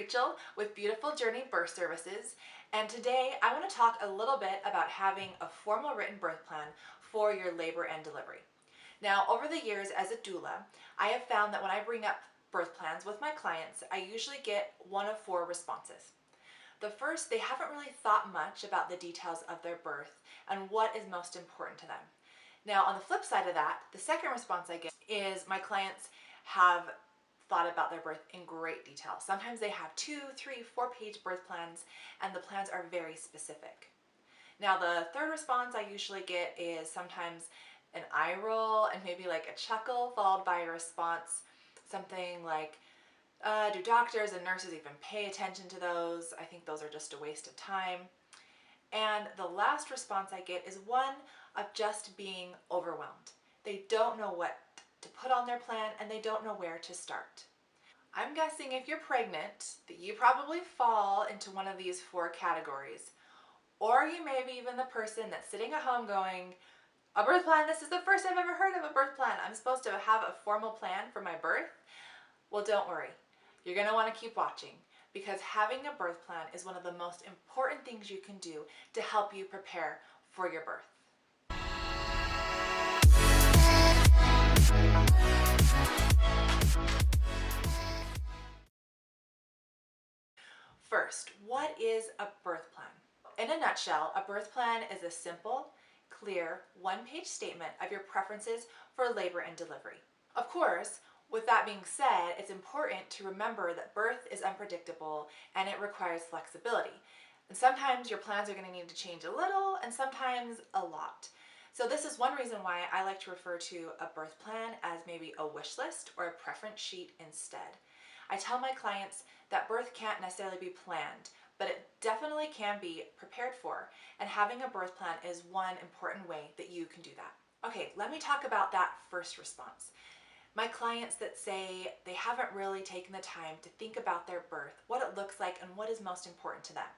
Rachel with Beautiful Journey Birth Services, and today I want to talk a little bit about having a formal written birth plan for your labor and delivery. Now, over the years as a doula, I have found that when I bring up birth plans with my clients, I usually get one of four responses. The first, they haven't really thought much about the details of their birth and what is most important to them. Now, on the flip side of that, the second response I get is my clients have thought about their birth in great detail. Sometimes they have 2, 3, 4-page birth plans, and the plans are very specific. Now, the third response I usually get is sometimes an eye roll and maybe like a chuckle, followed by a response, something like, do doctors and nurses even pay attention to those? I think those are just a waste of time. And the last response I get is one of just being overwhelmed. They don't know what to put on their plan and they don't know where to start. I'm guessing if you're pregnant that you probably fall into one of these four categories. Or you may be even the person that's sitting at home going, a birth plan, this is the first I've ever heard of a birth plan. I'm supposed to have a formal plan for my birth? Well, don't worry. You're going to want to keep watching because having a birth plan is one of the most important things you can do to help you prepare for your birth. First, what is a birth plan? In a nutshell, a birth plan is a simple, clear, one-page statement of your preferences for labor and delivery. Of course, with that being said, it's important to remember that birth is unpredictable and it requires flexibility. And sometimes your plans are going to need to change a little and sometimes a lot. So this is one reason why I like to refer to a birth plan as maybe a wish list or a preference sheet instead. I tell my clients that birth can't necessarily be planned, but it definitely can be prepared for, and having a birth plan is one important way that you can do that. Okay, let me talk about that first response. My clients that say they haven't really taken the time to think about their birth, what it looks like, and what is most important to them.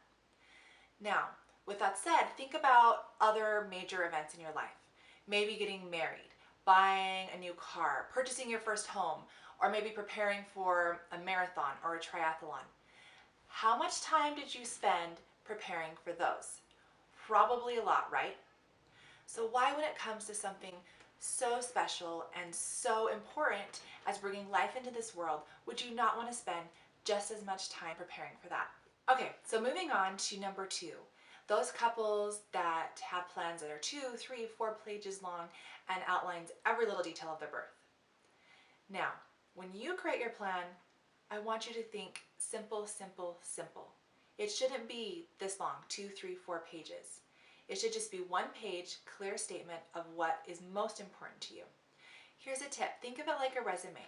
Now, with that said, think about other major events in your life. Maybe getting married, buying a new car, purchasing your first home, or maybe preparing for a marathon or a triathlon. How much time did you spend preparing for those? Probably a lot, right? So why, when it comes to something so special and so important as bringing life into this world, would you not want to spend just as much time preparing for that? Okay, so moving on to number 2. Those couples that have plans that are 2, 3, 4 pages long and outlines every little detail of their birth. Now, when you create your plan, I want you to think simple, simple, simple. It shouldn't be this long, 2, 3, 4 pages. It should just be one page, clear statement of what is most important to you. Here's a tip. Think of it like a resume.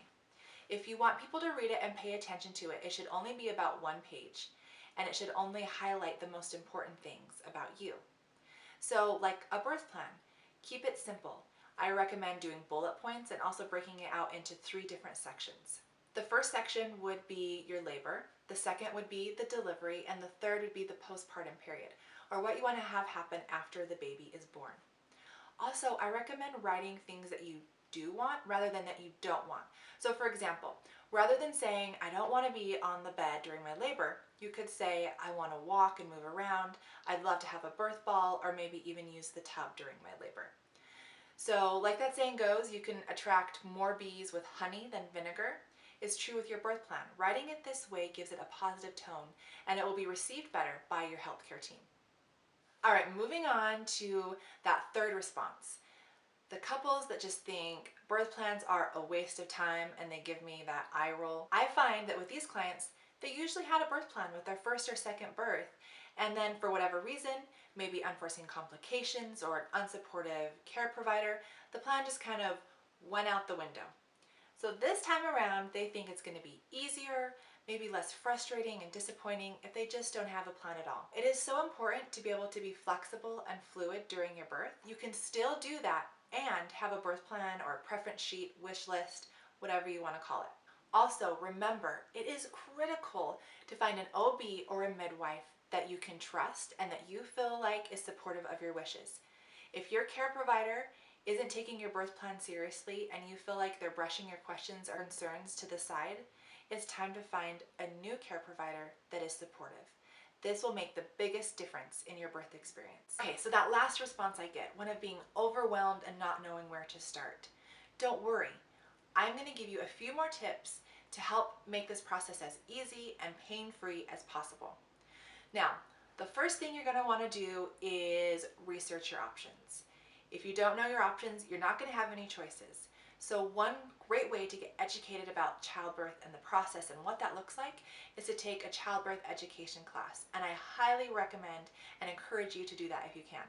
If you want people to read it and pay attention to it, it should only be about one page, and it should only highlight the most important things about you. So like a birth plan, keep it simple. I recommend doing bullet points and also breaking it out into 3 different sections. The first section would be your labor, the second would be the delivery, and the third would be the postpartum period, or what you want to have happen after the baby is born. Also, I recommend writing things that you do want rather than that you don't want. So for example, rather than saying, I don't want to be on the bed during my labor, you could say, I want to walk and move around, I'd love to have a birth ball, or maybe even use the tub during my labor. So like that saying goes, you can attract more bees with honey than vinegar. Is true with your birth plan. Writing it this way gives it a positive tone and it will be received better by your healthcare team. All right, moving on to that third response. The couples that just think birth plans are a waste of time and they give me that eye roll. I find that with these clients, they usually had a birth plan with their first or second birth, and then for whatever reason, maybe unforeseen complications or an unsupportive care provider, the plan just kind of went out the window. So this time around, they think it's going to be easier, maybe less frustrating and disappointing if they just don't have a plan at all. It is so important to be able to be flexible and fluid during your birth. You can still do that and have a birth plan or a preference sheet, wish list, whatever you want to call it. Also, remember, it is critical to find an OB or a midwife that you can trust and that you feel like is supportive of your wishes. If your care provider isn't taking your birth plan seriously and you feel like they're brushing your questions or concerns to the side, it's time to find a new care provider that is supportive. This will make the biggest difference in your birth experience. Okay, so that last response I get, one of being overwhelmed and not knowing where to start. Don't worry. I'm going to give you a few more tips to help make this process as easy and pain-free as possible. Now, the first thing you're going to want to do is research your options. If you don't know your options, you're not going to have any choices. So one great way to get educated about childbirth and the process and what that looks like is to take a childbirth education class. And I highly recommend and encourage you to do that if you can.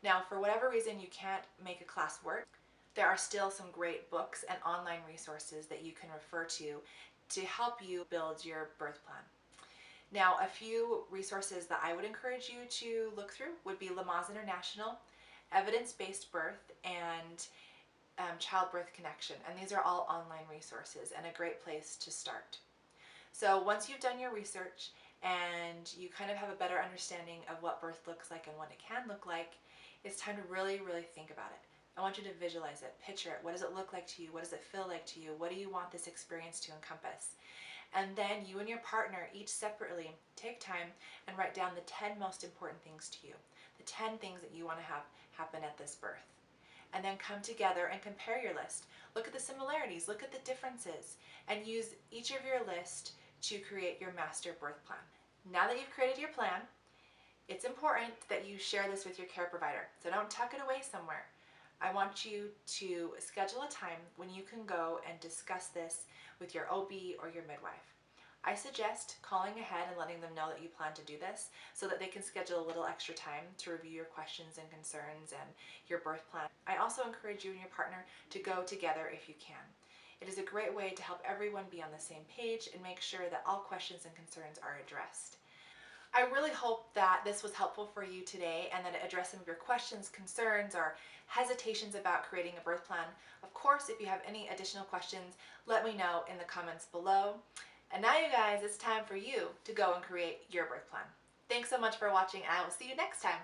Now, for whatever reason you can't make a class work, there are still some great books and online resources that you can refer to help you build your birth plan. Now, a few resources that I would encourage you to look through would be Lamaze International, Evidence-Based Birth, and Childbirth Connection. And these are all online resources and a great place to start. So once you've done your research and you kind of have a better understanding of what birth looks like and what it can look like, it's time to really, really think about it. I want you to visualize it, picture it. What does it look like to you? What does it feel like to you? What do you want this experience to encompass? And then you and your partner, each separately, take time and write down the 10 most important things to you, the 10 things that you want to have happen at this birth. And then come together and compare your list. Look at the similarities, look at the differences, and use each of your list to create your master birth plan. Now that you've created your plan, it's important that you share this with your care provider. So don't tuck it away somewhere. I want you to schedule a time when you can go and discuss this with your OB or your midwife. I suggest calling ahead and letting them know that you plan to do this so that they can schedule a little extra time to review your questions and concerns and your birth plan. I also encourage you and your partner to go together if you can. It is a great way to help everyone be on the same page and make sure that all questions and concerns are addressed. I really hope that this was helpful for you today and that it addressed some of your questions, concerns, or hesitations about creating a birth plan. Of course, if you have any additional questions, let me know in the comments below. And now you guys, it's time for you to go and create your birth plan. Thanks so much for watching, and I will see you next time.